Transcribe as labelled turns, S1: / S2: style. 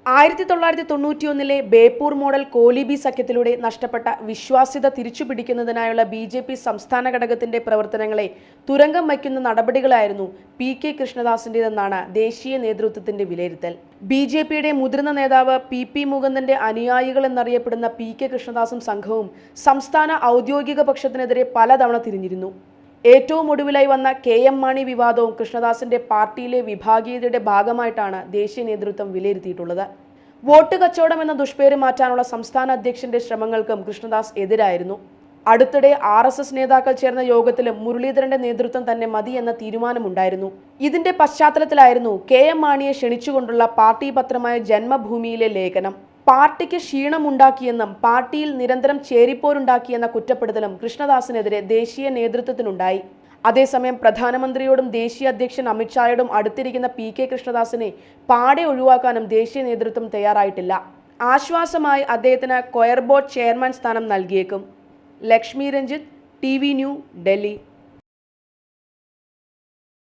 S1: 1991 Beypore model കോലിബി സഖ്യത്തിലൂടെ നഷ്ടപ്പെട്ട വിശ്വാസ്യത തിരിച്ചുപിടിക്കുന്നതിനായുള്ള BJP. സംസ്ഥാന ഘടകത്തിന്റെ പ്രവർത്തനങ്ങളെ തുരങ്കം വയ്ക്കുന്ന നടപടികളായിരുന്നു പി.കെ. കൃഷ്ണദാസിന്റേതെന്നാണ് ദേശീയ നേതൃത്വത്തിന്റെ വിലയിരുത്തൽ. ബി.ജെ.പിയുടെ മുതിർന്ന നേതാവ് പി.പി. മുകുന്ദന്റെ അനുയായികൾ എന്നറിയപ്പെടുന്ന പി.കെ. കൃഷ്ണദാസും സംഘവും സംസ്ഥാന ഔദ്യോഗിക പക്ഷത്തിനെതിരെ പലതവണ തിരിഞ്ഞിരുന്നു. ഏറ്റവും ഒടുവിലായി വന്ന കെ.എം. മാണി വിവാദവും കൃഷ്ണദാസിന്റെ പാർട്ടിയിലെ വിഭാഗീയതയുടെ ഭാഗമായിട്ടാണ് ദേശീയ നേതൃത്വം വിലയിരുത്തിയിട്ടുള്ളത്. വോട്ട് കച്ചവടം എന്ന ദുഷ്പേര് മാറ്റാനുള്ള സംസ്ഥാന അധ്യക്ഷന്റെ ശ്രമങ്ങൾക്കും കൃഷ്ണദാസ് എതിരായിരുന്നു. അടുത്തിടെ RSS നേതാക്കൾ ചേർന്ന യോഗത്തിലും മുരളീധരന്റെ നേതൃത്വം തന്നെ മതി എന്ന തീരുമാനമുണ്ടായിരുന്നു. ഇതിന്റെ പശ്ചാത്തലത്തിലായിരുന്നു കെ.എം. മാണിയെ ക്ഷണിച്ചുകൊണ്ടുള്ള പാർട്ടി പത്രമായ ജന്മഭൂമിയിലെ ലേഖനം. പാർട്ടിക്ക് ക്ഷീണമുണ്ടാക്കിയെന്നും പാർട്ടിയിൽ നിരന്തരം ചേരിപ്പോരുണ്ടാക്കിയെന്ന കുറ്റപ്പെടുത്തലും കൃഷ്ണദാസിനെതിരെ ദേശീയ നേതൃത്വത്തിനുണ്ടായി. അതേസമയം പ്രധാനമന്ത്രിയോടും ദേശീയ അധ്യക്ഷൻ അമിത്ഷായോടും അടുത്തിരിക്കുന്ന പി.കെ. കൃഷ്ണദാസിനെ പാടെ ഒഴിവാക്കാനും ദേശീയ നേതൃത്വം തയ്യാറായിട്ടില്ല. ആശ്വാസമായി അദ്ദേഹത്തിന് കൊയർ ബോർഡ് ചെയർമാൻ സ്ഥാനം നൽകിയേക്കും. Lakshmi Ranjith, TV news, Delhi.